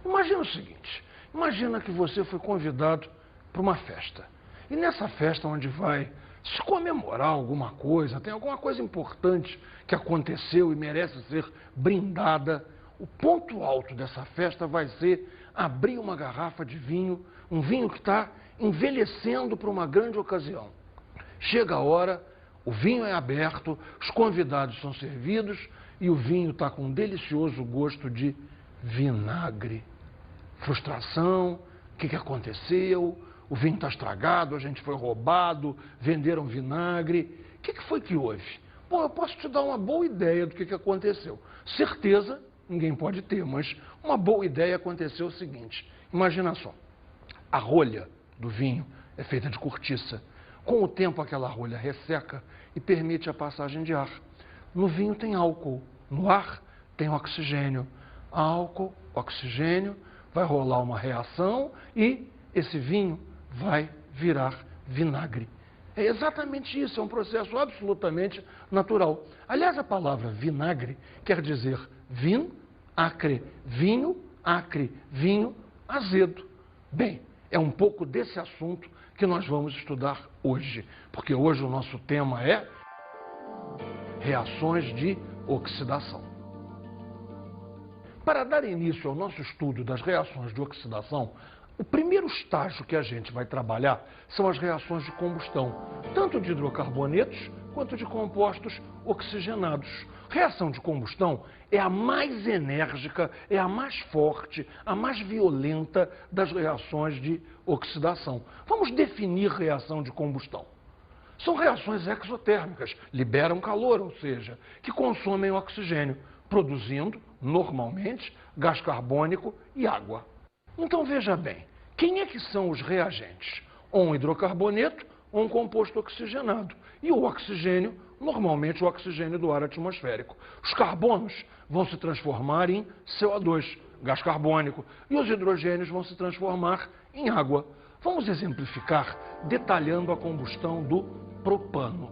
Imagina o seguinte, imagina que você foi convidado para uma festa. E nessa festa onde vai se comemorar alguma coisa, tem alguma coisa importante que aconteceu e merece ser brindada, o ponto alto dessa festa vai ser abrir uma garrafa de vinho, um vinho que está envelhecendo para uma grande ocasião. Chega a hora, o vinho é aberto, os convidados são servidos e o vinho está com um delicioso gosto de vinagre. Frustração, o que aconteceu? O vinho está estragado, a gente foi roubado, venderam vinagre. O que foi que houve? Bom, eu posso te dar uma boa ideia do que aconteceu. Certeza, ninguém pode ter, mas uma boa ideia aconteceu o seguinte. Imagina só, a rolha do vinho é feita de cortiça. Com o tempo, aquela rolha resseca e permite a passagem de ar. No vinho tem álcool, no ar tem oxigênio. Álcool, oxigênio, vai rolar uma reação e esse vinho vai virar vinagre. É exatamente isso, é um processo absolutamente natural. Aliás, a palavra vinagre quer dizer acre, vinho, azedo. Bem, é um pouco desse assunto que nós vamos estudar hoje, porque hoje o nosso tema é reações de oxidação. Para dar início ao nosso estudo das reações de oxidação, o primeiro estágio que a gente vai trabalhar são as reações de combustão, tanto de hidrocarbonetos quanto de compostos oxigenados. Reação de combustão é a mais enérgica, é a mais forte, a mais violenta das reações de oxidação. Vamos definir reação de combustão. São reações exotérmicas, liberam calor, ou seja, que consomem oxigênio, produzindo, normalmente, gás carbônico e água. Então veja bem, quem é que são os reagentes? Ou um hidrocarboneto ou um composto oxigenado. E o oxigênio, normalmente o oxigênio do ar atmosférico. Os carbonos vão se transformar em CO2, gás carbônico, e os hidrogênios vão se transformar em água. Vamos exemplificar detalhando a combustão do propano.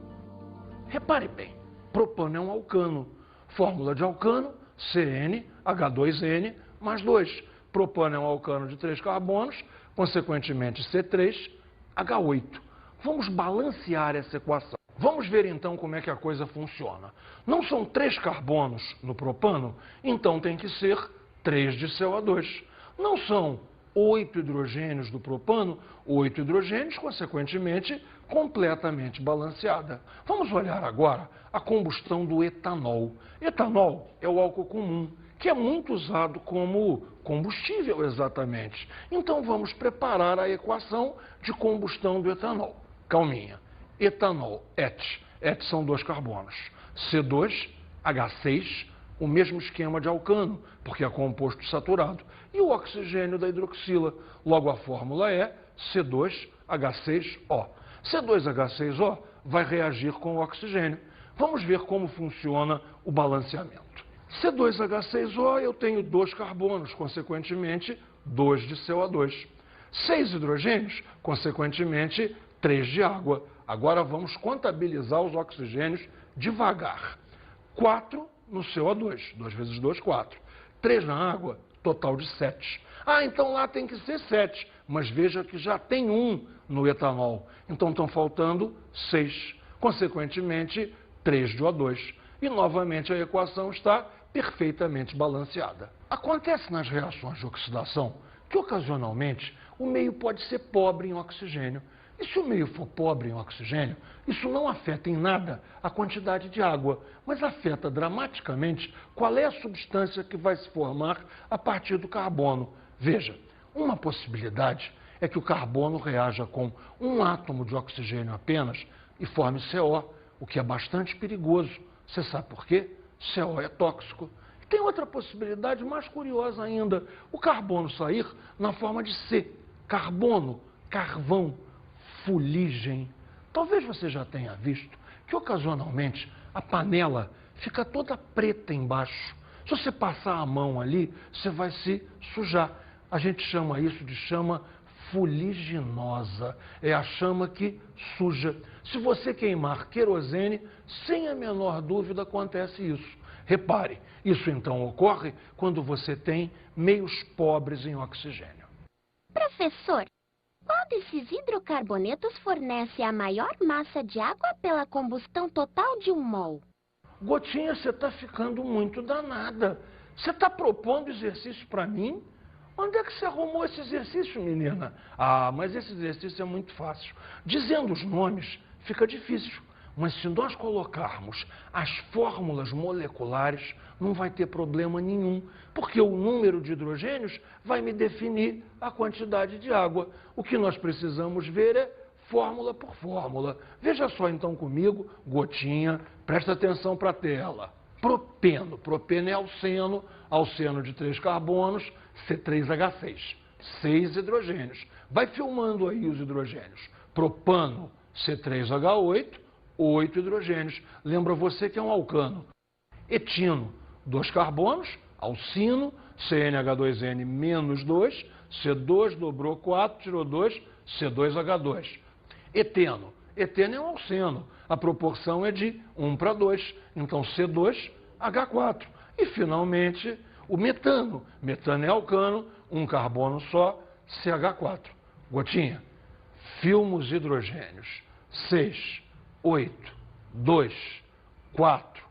Repare bem, propano é um alcano. Fórmula de alcano, CnH2n mais 2. Propano é um alcano de 3 carbonos, consequentemente C3H8. Vamos balancear essa equação. Vamos ver então como é que a coisa funciona. Não são 3 carbonos no propano, então tem que ser 3 de CO2. Não são 8 hidrogênios do propano, 8 hidrogênios, consequentemente, completamente balanceada. Vamos olhar agora a combustão do etanol. Etanol é o álcool comum, que é muito usado como combustível exatamente. Então vamos preparar a equação de combustão do etanol. Calminha. Etanol, Et são 2 carbonos. C2H6, o mesmo esquema de alcano, porque é composto saturado. E o oxigênio da hidroxila. Logo a fórmula é C2H6O. C2H6O vai reagir com o oxigênio. Vamos ver como funciona o balanceamento. C2H6O, eu tenho 2 carbonos, consequentemente 2 de CO2. 6 hidrogênios, consequentemente 3 de água. Agora vamos contabilizar os oxigênios devagar. 4 no CO2, 2 vezes 2, 4. 3 na água, total de 7. Ah, então lá tem que ser 7, mas veja que já tem 1 no etanol. Então estão faltando 6. Consequentemente, 3 de O2. E novamente a equação está perfeitamente balanceada. Acontece nas reações de oxidação que ocasionalmente o meio pode ser pobre em oxigênio. E se o meio for pobre em oxigênio, isso não afeta em nada a quantidade de água, mas afeta dramaticamente qual é a substância que vai se formar a partir do carbono. Veja, uma possibilidade é que o carbono reaja com um átomo de oxigênio apenas e forme CO, o que é bastante perigoso. Você sabe por quê? CO é tóxico. E tem outra possibilidade mais curiosa ainda, o carbono sair na forma de C, carbono, carvão, fuligem. Talvez você já tenha visto que ocasionalmente a panela fica toda preta embaixo. Se você passar a mão ali, você vai se sujar. A gente chama isso de chama fuliginosa. É a chama que suja. Se você queimar querosene, sem a menor dúvida acontece isso. Repare, isso então ocorre quando você tem meios pobres em oxigênio. Professor, qual desses hidrocarbonetos fornece a maior massa de água pela combustão total de um mol? Gotinha, você está ficando muito danada. Você está propondo exercício para mim? Onde é que você arrumou esse exercício, menina? Ah, mas esse exercício é muito fácil. Dizendo os nomes, fica difícil. Mas se nós colocarmos as fórmulas moleculares, não vai ter problema nenhum, porque o número de hidrogênios vai me definir a quantidade de água. O que nós precisamos ver é fórmula por fórmula. Veja só então comigo, Gotinha, presta atenção para a tela. Propeno. Propeno é alceno, alceno de 3 carbonos, C3H6, 6 hidrogênios. Vai filmando aí os hidrogênios. Propano, C3H8, 8 hidrogênios. Lembra você que é um alcano. Etino, 2 carbonos, alcino, CnH2n menos 2, C2 dobrou 4, tirou 2, C2H2. Eteno. Eteno é um alceno. A proporção é de 1 para 2. Então, C2H4. E, finalmente, o metano. Metano é alcano, um carbono só, CH4. Gotinha, filma os hidrogênios. 6, 8, 2, 4,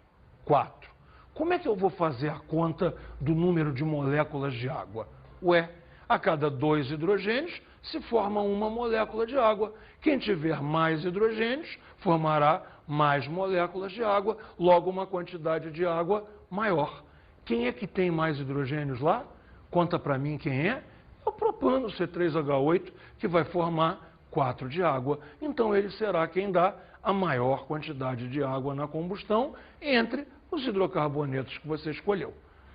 4. Como é que eu vou fazer a conta do número de moléculas de água? Ué, a cada 2 hidrogênios se forma uma molécula de água. Quem tiver mais hidrogênios formará mais moléculas de água, logo uma quantidade de água maior. Quem é que tem mais hidrogênios lá? Conta para mim quem é. É o propano, C3H8, que vai formar 4 de água. Então ele será quem dá a maior quantidade de água na combustão entre os hidrocarbonetos que você escolheu.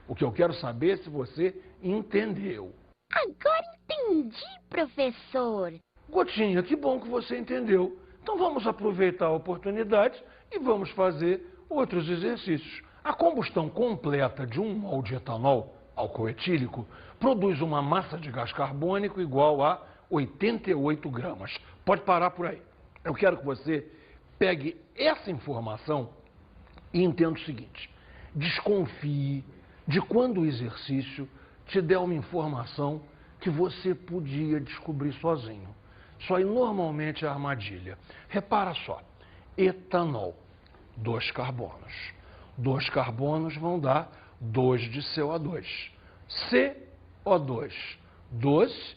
O que eu quero saber é se você entendeu. Agora entendi, professor. Gotinha, que bom que você entendeu. Então vamos aproveitar a oportunidade e vamos fazer outros exercícios. A combustão completa de 1 mol de etanol, álcool etílico, produz uma massa de gás carbônico igual a 88 gramas. Pode parar por aí. Eu quero que você pegue essa informação e entenda o seguinte: desconfie de quando o exercício te der uma informação que você podia descobrir sozinho. Isso aí normalmente é armadilha. Repara só, etanol, 2 carbonos. 2 carbonos vão dar 2 de CO2. CO2, 12,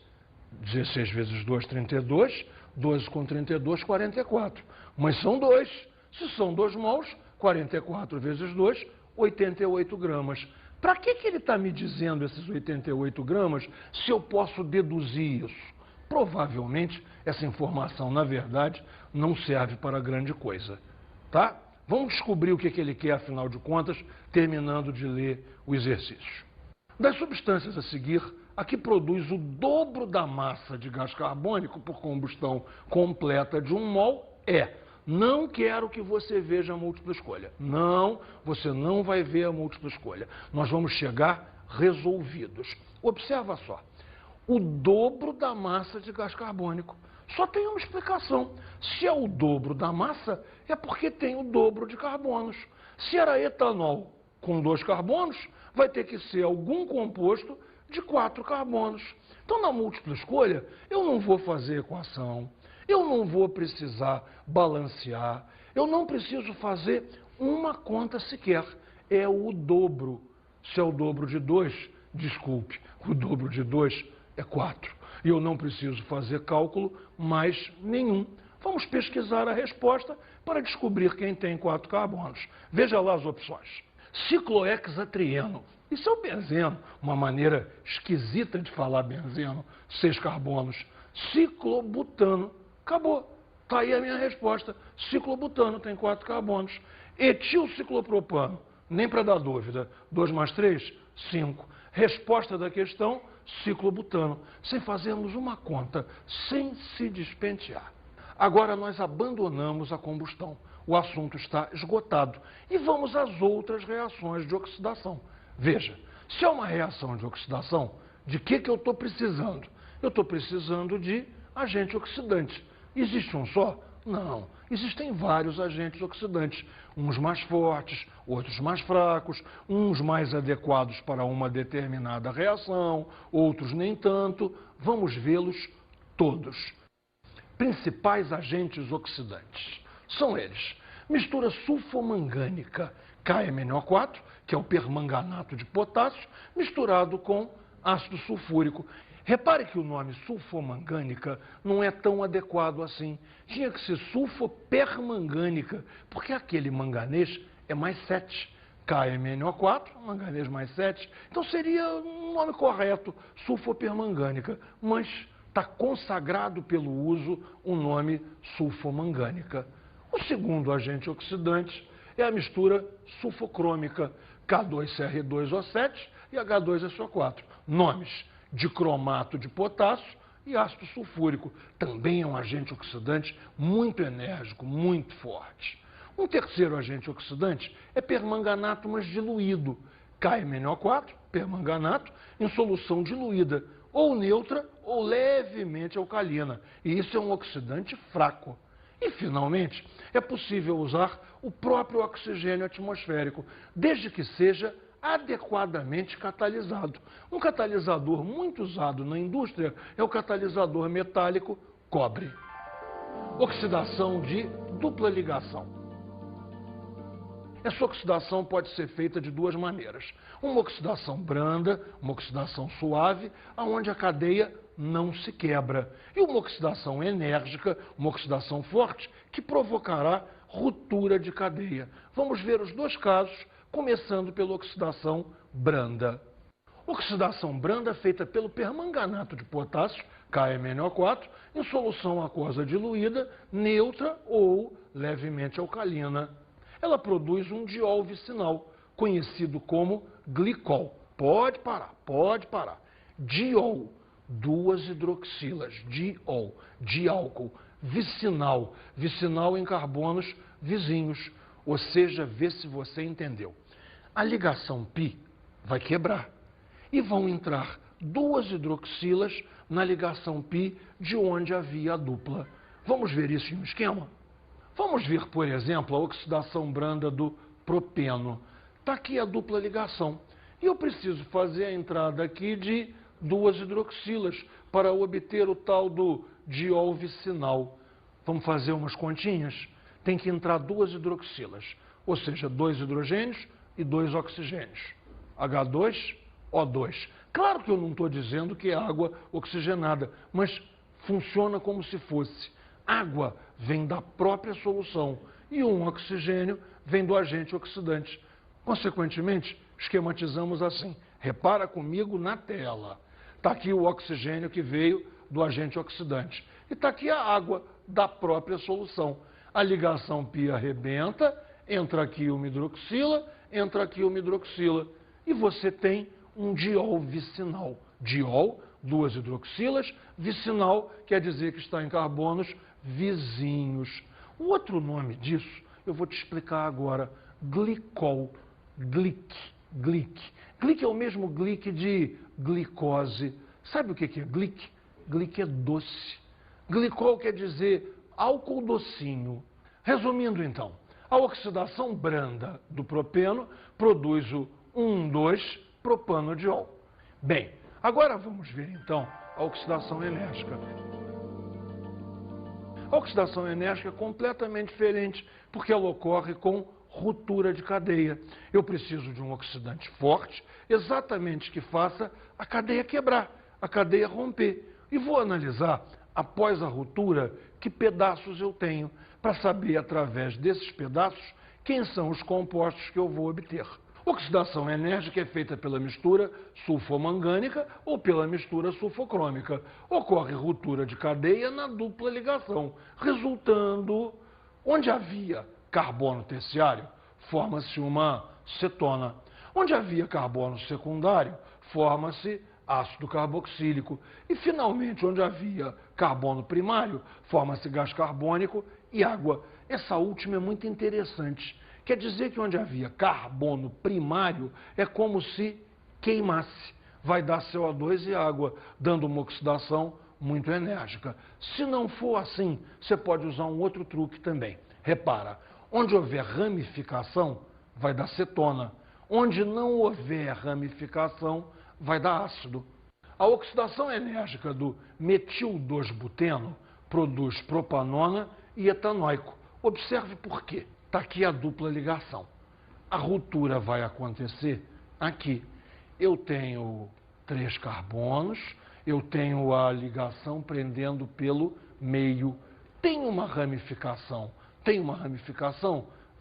16 vezes 2, 32, 12 com 32, 44. Mas são 2. Se são 2 mols, 44 vezes 2, 88 gramas. Para que ele está me dizendo esses 88 gramas se eu posso deduzir isso? Provavelmente essa informação, na verdade, não serve para grande coisa. Tá? Vamos descobrir o que ele quer, afinal de contas, terminando de ler o exercício. Das substâncias a seguir, a que produz o dobro da massa de gás carbônico por combustão completa de 1 mol é... Não quero que você veja a múltipla escolha. Não, você não vai ver a múltipla escolha. Nós vamos chegar resolvidos. Observa só. O dobro da massa de gás carbônico. Só tem uma explicação. Se é o dobro da massa, é porque tem o dobro de carbonos. Se era etanol com 2 carbonos, vai ter que ser algum composto de 4 carbonos. Então, na múltipla escolha, eu não vou fazer equação. Eu não vou precisar balancear, eu não preciso fazer uma conta sequer. É o dobro. Se é o dobro de 2, desculpe, o dobro de 2 é 4. E eu não preciso fazer cálculo mais nenhum. Vamos pesquisar a resposta para descobrir quem tem 4 carbonos. Veja lá as opções. Ciclohexatrieno. Isso é o benzeno, uma maneira esquisita de falar benzeno, 6 carbonos. Ciclobutano. Acabou. Está aí a minha resposta. Ciclobutano tem 4 carbonos. Etilciclopropano. Nem para dar dúvida. 2 mais 3, 5. Resposta da questão, ciclobutano. Sem fazermos uma conta, sem se despentear. Agora nós abandonamos a combustão. O assunto está esgotado. E vamos às outras reações de oxidação. Veja, se é uma reação de oxidação, de que eu estou precisando? Eu estou precisando de agente oxidante. Existe um só? Não, existem vários agentes oxidantes, uns mais fortes, outros mais fracos, uns mais adequados para uma determinada reação, outros nem tanto. Vamos vê-los todos. Principais agentes oxidantes são eles: mistura sulfomangânica, KMNO4, que é o permanganato de potássio, misturado com ácido sulfúrico. Repare que o nome sulfomangânica não é tão adequado assim. Tinha que ser sulfopermangânica, porque aquele manganês é mais 7. KMNO4, manganês mais 7. Então seria um nome correto, sulfopermangânica. Mas está consagrado pelo uso o nome sulfomangânica. O segundo agente oxidante é a mistura sulfocrômica, K2CR2O7 e H2SO4. Nomes: dicromato de potássio e ácido sulfúrico. Também é um agente oxidante muito enérgico, muito forte. Um terceiro agente oxidante é permanganato, mas diluído. KMNO4, permanganato, em solução diluída, ou neutra ou levemente alcalina. E isso é um oxidante fraco. E, finalmente, é possível usar o próprio oxigênio atmosférico, desde que seja adequadamente catalisado. Um catalisador muito usado na indústria é o catalisador metálico cobre. Oxidação de dupla ligação. Essa oxidação pode ser feita de duas maneiras: uma oxidação branda, uma oxidação suave, onde a cadeia não se quebra, e uma oxidação enérgica, uma oxidação forte, que provocará ruptura de cadeia. Vamos ver os dois casos, começando pela oxidação branda. Oxidação branda feita pelo permanganato de potássio, KMNO4, em solução aquosa diluída, neutra ou levemente alcalina. Ela produz um diol vicinal, conhecido como glicol. Pode parar. Diol, duas hidroxilas, diol, diálcool, vicinal, vicinal em carbonos vizinhos. Ou seja, vê se você entendeu. A ligação π vai quebrar e vão entrar duas hidroxilas na ligação π de onde havia a dupla. Vamos ver isso em um esquema? Vamos ver, por exemplo, a oxidação branda do propeno. Está aqui a dupla ligação. E eu preciso fazer a entrada aqui de duas hidroxilas para obter o tal do diol vicinal. Vamos fazer umas continhas? Tem que entrar duas hidroxilas, ou seja, 2 hidrogênios e 2 oxigênios. H2O2. Claro que eu não estou dizendo que é água oxigenada, mas funciona como se fosse. Água vem da própria solução e um oxigênio vem do agente oxidante. Consequentemente, esquematizamos assim. Repara comigo na tela. Está aqui o oxigênio que veio do agente oxidante. E está aqui a água da própria solução. A ligação π arrebenta, entra aqui uma hidroxila, entra aqui uma hidroxila. E você tem um diol vicinal. Diol, duas hidroxilas, vicinal quer dizer que está em carbonos vizinhos. O outro nome disso, eu vou te explicar agora. Glicol, glic. Glic é o mesmo glic de glicose. Sabe o que é glic? Glic é doce. Glicol quer dizer álcool docinho. Resumindo então, a oxidação branda do propeno produz o 1,2-propanodiol. Bem, agora vamos ver então a oxidação enérgica. A oxidação enérgica é completamente diferente, porque ela ocorre com ruptura de cadeia. Eu preciso de um oxidante forte, exatamente que faça a cadeia quebrar, a cadeia romper. E vou analisar, após a ruptura, que pedaços eu tenho, para saber, através desses pedaços, quem são os compostos que eu vou obter. Oxidação enérgica é feita pela mistura sulfomangânica ou pela mistura sulfocrômica. Ocorre ruptura de cadeia na dupla ligação, resultando, onde havia carbono terciário, forma-se uma cetona. Onde havia carbono secundário, forma-se ácido carboxílico. E, finalmente, onde havia carbono primário, forma-se gás carbônico e água. Essa última é muito interessante. Quer dizer que onde havia carbono primário é como se queimasse. Vai dar CO2 e água, dando uma oxidação muito enérgica. Se não for assim, você pode usar um outro truque também. Repara, onde houver ramificação, vai dar cetona. Onde não houver ramificação, vai dar ácido. A oxidação enérgica do metil-2-buteno produz propanona e etanóico. Observe por quê. Está aqui a dupla ligação. A ruptura vai acontecer aqui. Eu tenho 3 carbonos, eu tenho a ligação prendendo pelo meio. Tem uma ramificação,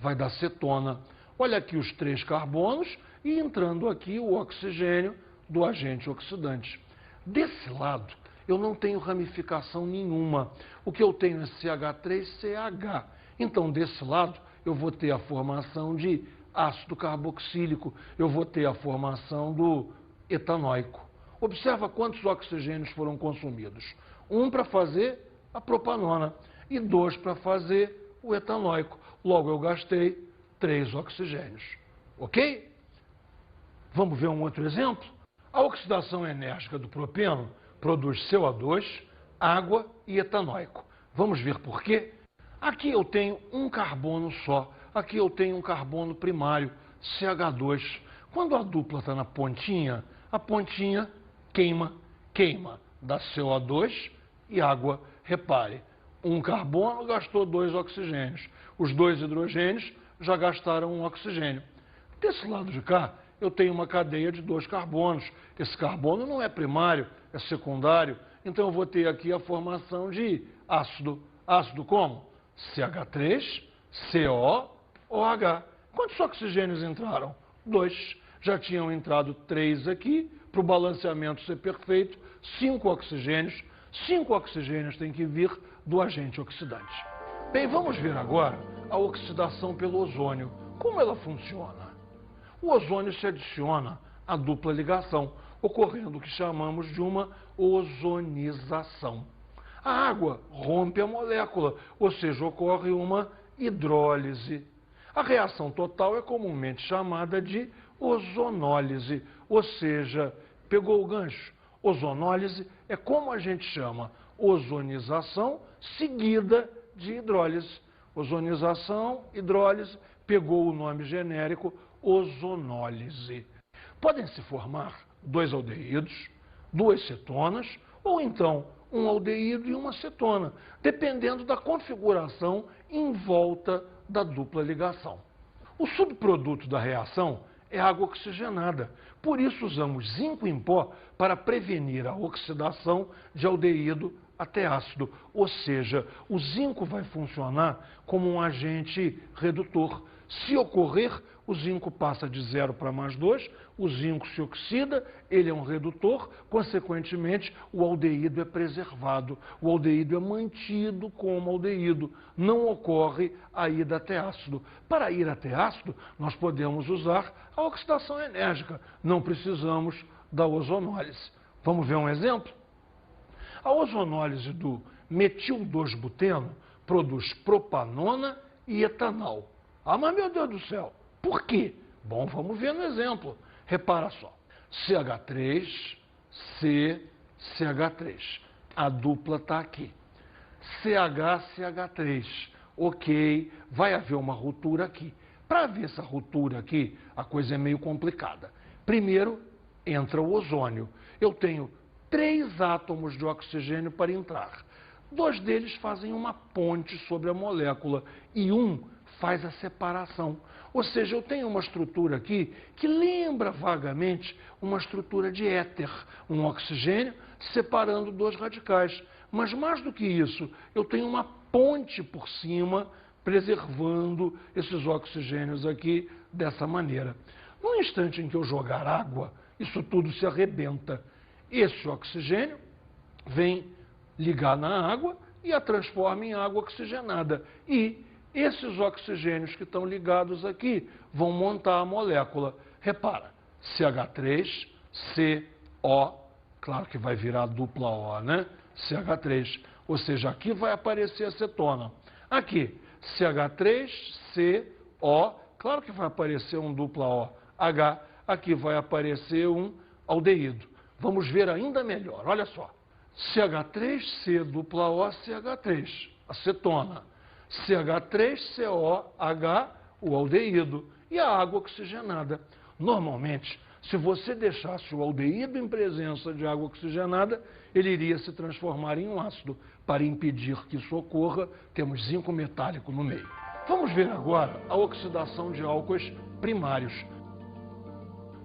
vai dar cetona. Olha aqui os 3 carbonos e entrando aqui o oxigênio do agente oxidante. Desse lado, eu não tenho ramificação nenhuma. O que eu tenho é CH3CH. Então, desse lado, eu vou ter a formação de ácido carboxílico, eu vou ter a formação do etanóico. Observa quantos oxigênios foram consumidos. 1 para fazer a propanona e 2 para fazer o etanóico. Logo, eu gastei 3 oxigênios. Ok? Vamos ver um outro exemplo? A oxidação enérgica do propeno produz CO2, água e etanóico. Vamos ver por quê? Aqui eu tenho um carbono só. Aqui eu tenho um carbono primário, CH2. Quando a dupla está na pontinha, a pontinha queima. Dá CO2 e água. Repare, um carbono gastou 2 oxigênios. Os 2 hidrogênios já gastaram um oxigênio. Desse lado de cá, eu tenho uma cadeia de 2 carbonos. Esse carbono não é primário, é secundário. Então eu vou ter aqui a formação de ácido. Ácido como? CH3, CO, OH. Quantos oxigênios entraram? 2. Já tinham entrado 3 aqui. Para o balanceamento ser perfeito, 5 oxigênios. 5 oxigênios têm que vir do agente oxidante. Bem, vamos ver agora a oxidação pelo ozônio. Como ela funciona? O ozônio se adiciona à dupla ligação, ocorrendo o que chamamos de uma ozonização. A água rompe a molécula, ou seja, ocorre uma hidrólise. A reação total é comumente chamada de ozonólise, ou seja, pegou o gancho. Ozonólise é como a gente chama ozonização seguida de hidrólise. Ozonização, hidrólise, pegou o nome genérico ozonólise. Podem se formar 2 aldeídos, 2 cetonas, ou então um aldeído e uma cetona, dependendo da configuração em volta da dupla ligação. O subproduto da reação é água oxigenada. Por isso usamos zinco em pó para prevenir a oxidação de aldeído até ácido. Ou seja, o zinco vai funcionar como um agente redutor. Se ocorrer, o zinco passa de 0 para +2, o zinco se oxida, ele é um redutor, consequentemente, o aldeído é preservado, o aldeído é mantido como aldeído, não ocorre a ida até ácido. Para ir até ácido, nós podemos usar a oxidação enérgica, não precisamos da ozonólise. Vamos ver um exemplo? A ozonólise do metil-2-buteno produz propanona e etanol. Ah, mas meu Deus do céu, por quê? Bom, vamos ver no exemplo. Repara só, CH3, C, CH3. A dupla está aqui. CH, CH3. Ok, vai haver uma ruptura aqui. Para haver essa ruptura aqui, a coisa é meio complicada. Primeiro, entra o ozônio. Eu tenho 3 átomos de oxigênio para entrar. 2 deles fazem uma ponte sobre a molécula e um faz a separação. Ou seja, eu tenho uma estrutura aqui que lembra vagamente uma estrutura de éter, um oxigênio separando 2 radicais. Mas mais do que isso, eu tenho uma ponte por cima preservando esses oxigênios aqui dessa maneira. No instante em que eu jogar água, isso tudo se arrebenta. Esse oxigênio vem ligar na água e a transforma em água oxigenada. E esses oxigênios que estão ligados aqui vão montar a molécula. Repara, CH3, CO, claro que vai virar dupla O, né? CH3, ou seja, aqui vai aparecer a cetona. Aqui, CH3, CO, claro que vai aparecer um dupla O, H, aqui vai aparecer um aldeído. Vamos ver ainda melhor, olha só. CH3, COO, CH3, acetona. CH3COH, o aldeído, e a água oxigenada. Normalmente, se você deixasse o aldeído em presença de água oxigenada, ele iria se transformar em um ácido. Para impedir que isso ocorra, temos zinco metálico no meio. Vamos ver agora a oxidação de álcoois primários.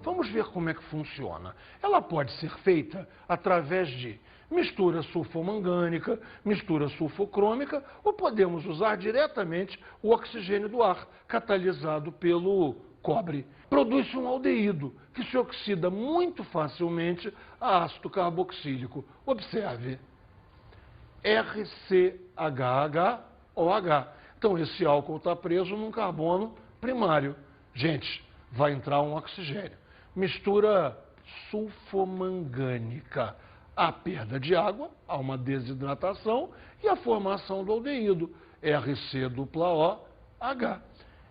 Vamos ver como é que funciona. Ela pode ser feita através de mistura sulfomangânica, mistura sulfocrômica, ou podemos usar diretamente o oxigênio do ar, catalisado pelo cobre. Produz-se um aldeído, que se oxida muito facilmente a ácido carboxílico. Observe. RCHH-OH. Então, esse álcool está preso num carbono primário. Gente, vai entrar um oxigênio. Mistura sulfomangânica. Há perda de água, há uma desidratação e a formação do aldeído, RCOOH.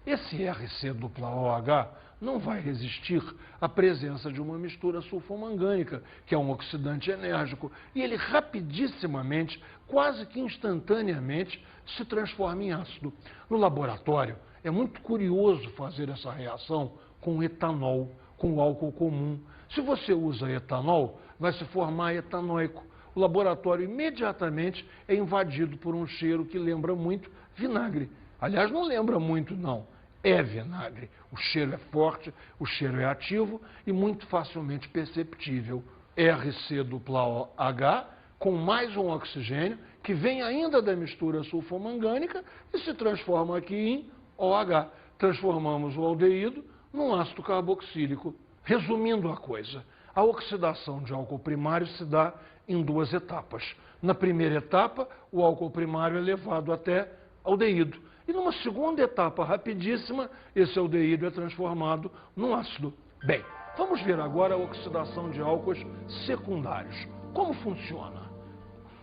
Esse RCOOH não vai resistir à presença de uma mistura sulfomangânica, que é um oxidante enérgico, e ele rapidissimamente, quase que instantaneamente, se transforma em ácido. No laboratório, é muito curioso fazer essa reação com etanol, com álcool comum. Se você usa etanol, vai se formar etanóico. O laboratório imediatamente é invadido por um cheiro que lembra muito vinagre. Aliás, não lembra muito, não. É vinagre. O cheiro é forte, o cheiro é ativo e muito facilmente perceptível. RCOOH com mais um oxigênio que vem ainda da mistura sulfomangânica e se transforma aqui em OH. Transformamos o aldeído num ácido carboxílico. Resumindo a coisa, a oxidação de álcool primário se dá em duas etapas. Na primeira etapa, o álcool primário é levado até aldeído. E numa segunda etapa rapidíssima, esse aldeído é transformado num ácido. Bem, vamos ver agora a oxidação de álcoois secundários. Como funciona?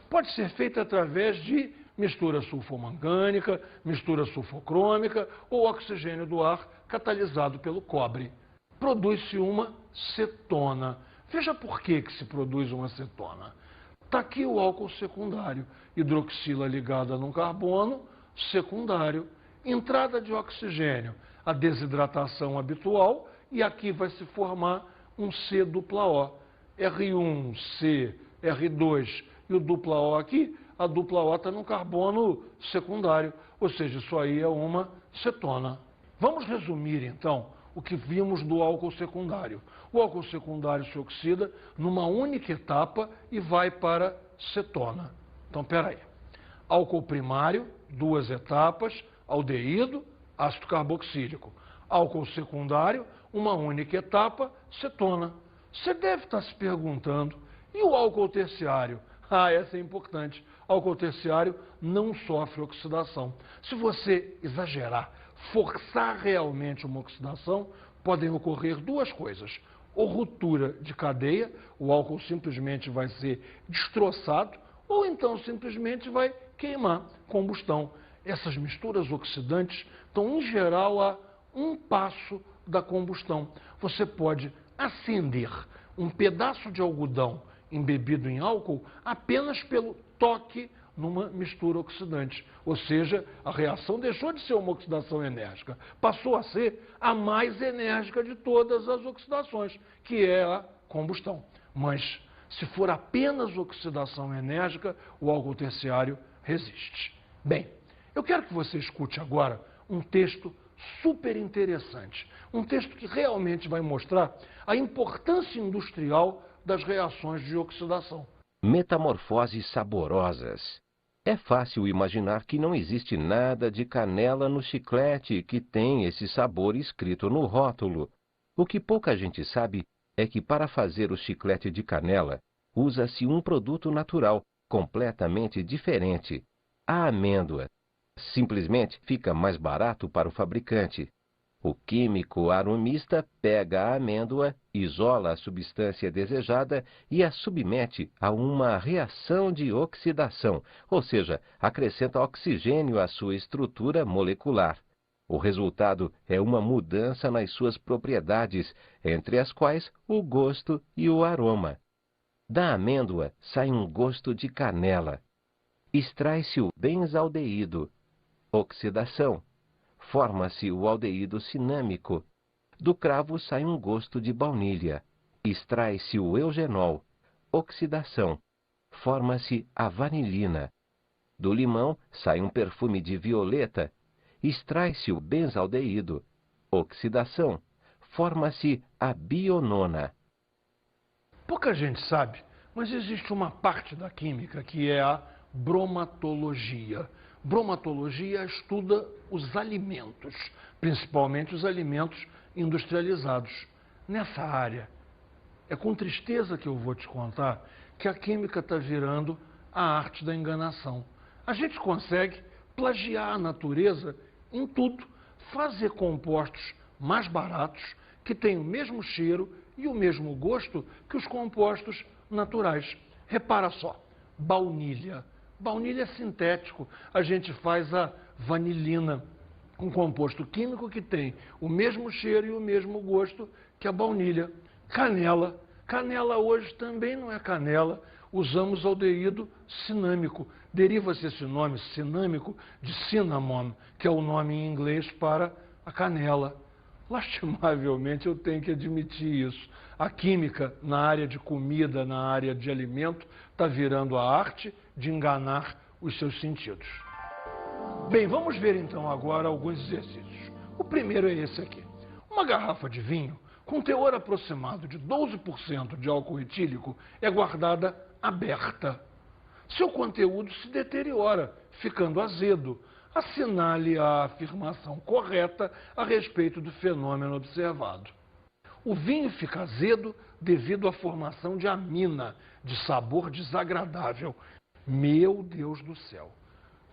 Pode ser feita através de mistura sulfomangânica, mistura sulfocrômica ou oxigênio do ar catalisado pelo cobre. Produz-se uma cetona. Veja por que se produz uma cetona. Está aqui o álcool secundário, hidroxila ligada num carbono, secundário, entrada de oxigênio, a desidratação habitual, e aqui vai se formar um C-O. R1, C, R2 e o dupla O aqui, a dupla O está no carbono secundário, ou seja, isso aí é uma cetona. Vamos resumir, então, o que vimos do álcool secundário. O álcool secundário se oxida numa única etapa e vai para cetona. Então, espera aí. Álcool primário, duas etapas, aldeído, ácido carboxílico. Álcool secundário, uma única etapa, cetona. Você deve estar se perguntando, e o álcool terciário? Essa é importante. Álcool terciário não sofre oxidação. Se você exagerar, forçar realmente uma oxidação, podem ocorrer duas coisas. Ou ruptura de cadeia, o álcool simplesmente vai ser destroçado, ou então simplesmente vai queimar, combustão. Essas misturas oxidantes estão, em geral, a um passo da combustão. Você pode acender um pedaço de algodão embebido em álcool apenas pelo toque numa mistura oxidante. Ou seja, a reação deixou de ser uma oxidação enérgica, passou a ser a mais enérgica de todas as oxidações, que é a combustão. Mas, se for apenas oxidação enérgica, o álcool terciário resiste. Bem, eu quero que você escute agora um texto super interessante, um texto que realmente vai mostrar a importância industrial das reações de oxidação. Metamorfoses saborosas. É fácil imaginar que não existe nada de canela no chiclete que tem esse sabor escrito no rótulo. O que pouca gente sabe é que para fazer o chiclete de canela, usa-se um produto natural, completamente diferente, a amêndoa. Simplesmente fica mais barato para o fabricante. O químico aromista pega a amêndoa, isola a substância desejada e a submete a uma reação de oxidação, ou seja, acrescenta oxigênio à sua estrutura molecular. O resultado é uma mudança nas suas propriedades, entre as quais o gosto e o aroma. Da amêndoa sai um gosto de canela. Extrai-se o benzaldeído. Oxidação. Forma-se o aldeído cinâmico. Do cravo sai um gosto de baunilha. Extrai-se o eugenol. Oxidação. Forma-se a vanilina. Do limão sai um perfume de violeta. Extrai-se o benzaldeído. Oxidação. Forma-se a bionona. Pouca gente sabe, mas existe uma parte da química que é a bromatologia. Bromatologia estuda os alimentos, principalmente os alimentos industrializados. Nessa área, é com tristeza que eu vou te contar que a química está virando a arte da enganação. A gente consegue plagiar a natureza em tudo, fazer compostos mais baratos, que têm o mesmo cheiro e o mesmo gosto que os compostos naturais. Repara só, baunilha. Baunilha é sintético. A gente faz a vanilina, um composto químico que tem o mesmo cheiro e o mesmo gosto que a baunilha. Canela. Canela hoje também não é canela. Usamos aldeído cinâmico. Deriva-se esse nome cinâmico de cinnamon, que é o nome em inglês para a canela. Lastimavelmente eu tenho que admitir isso. A química na área de comida, na área de alimento, está virando a arte de enganar os seus sentidos. Bem, vamos ver então agora alguns exercícios. O primeiro é esse aqui. Uma garrafa de vinho com teor aproximado de 12% de álcool etílico é guardada aberta. Seu conteúdo se deteriora, ficando azedo. Assinale a afirmação correta a respeito do fenômeno observado. O vinho fica azedo devido à formação de amina, de sabor desagradável. Meu Deus do céu!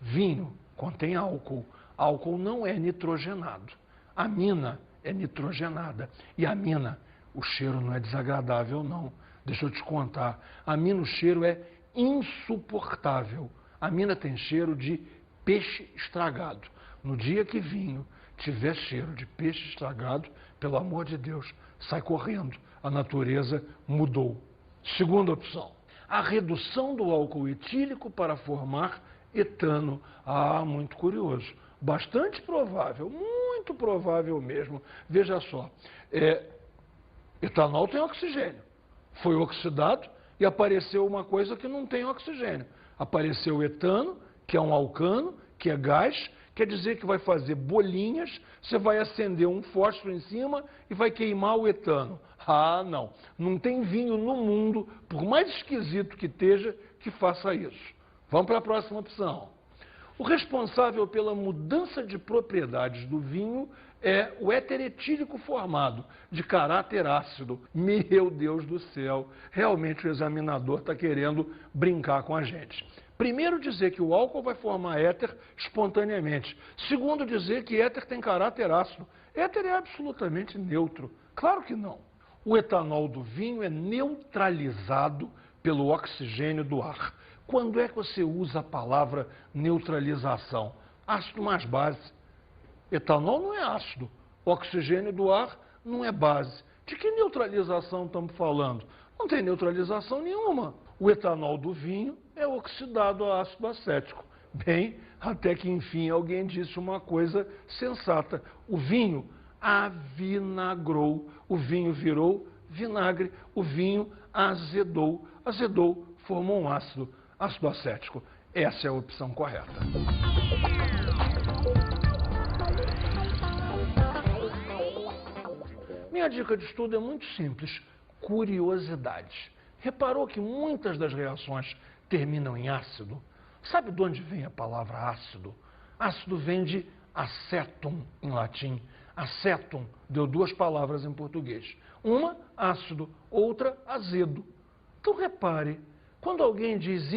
Vinho contém álcool. Álcool não é nitrogenado. Amina é nitrogenada. E amina, o cheiro não é desagradável, não. Deixa eu te contar. Amina, o cheiro é insuportável. Amina tem cheiro de peixe estragado. No dia que vinho tiver cheiro de peixe estragado, pelo amor de Deus, sai correndo. A natureza mudou. Segunda opção, a redução do álcool etílico para formar etano. Ah, muito curioso. Bastante provável, muito provável mesmo. Veja só, etanol tem oxigênio. Foi oxidado e apareceu uma coisa que não tem oxigênio. Apareceu etano, que é um alcano, que é gás, quer dizer que vai fazer bolinhas, você vai acender um fósforo em cima e vai queimar o etano. Ah, não. Não tem vinho no mundo, por mais esquisito que esteja, que faça isso. Vamos para a próxima opção. O responsável pela mudança de propriedades do vinho é o éter etílico formado, de caráter ácido. Meu Deus do céu, realmente o examinador está querendo brincar com a gente. Primeiro, dizer que o álcool vai formar éter espontaneamente. Segundo, dizer que éter tem caráter ácido. Éter é absolutamente neutro. Claro que não. O etanol do vinho é neutralizado pelo oxigênio do ar. Quando é que você usa a palavra neutralização? Ácido mais base. Etanol não é ácido. Oxigênio do ar não é base. De que neutralização estamos falando? Não tem neutralização nenhuma. O etanol do vinho é oxidado a ácido acético. Bem, até que enfim alguém disse uma coisa sensata. O vinho avinagrou. O vinho virou vinagre. O vinho azedou. Azedou, formou um ácido acético. Essa é a opção correta. Minha dica de estudo é muito simples. Curiosidades. Reparou que muitas das reações terminam em ácido? Sabe de onde vem a palavra ácido? Ácido vem de acetum, em latim. Acetum deu duas palavras em português. Uma, ácido, outra, azedo. Então repare, quando alguém diz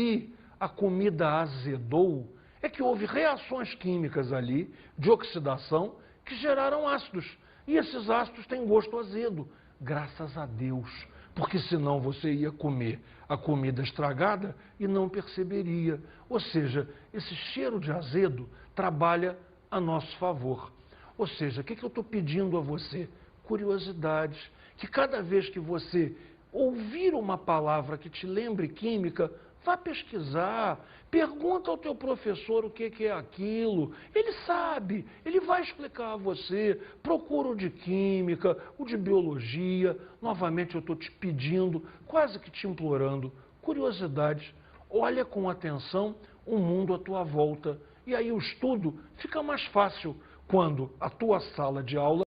a comida azedou, é que houve reações químicas ali, de oxidação, que geraram ácidos. E esses ácidos têm gosto azedo. Graças a Deus. Porque senão você ia comer a comida estragada e não perceberia. Ou seja, esse cheiro de azedo trabalha a nosso favor. Ou seja, o que eu estou pedindo a você? Curiosidades. Que cada vez que você ouvir uma palavra que te lembre química, vá pesquisar, pergunta ao teu professor o que é aquilo. Ele sabe, ele vai explicar a você. Procura o de química, o de biologia. Novamente eu estou te pedindo, quase que te implorando, curiosidades. Olha com atenção o mundo à tua volta. E aí o estudo fica mais fácil quando a tua sala de aula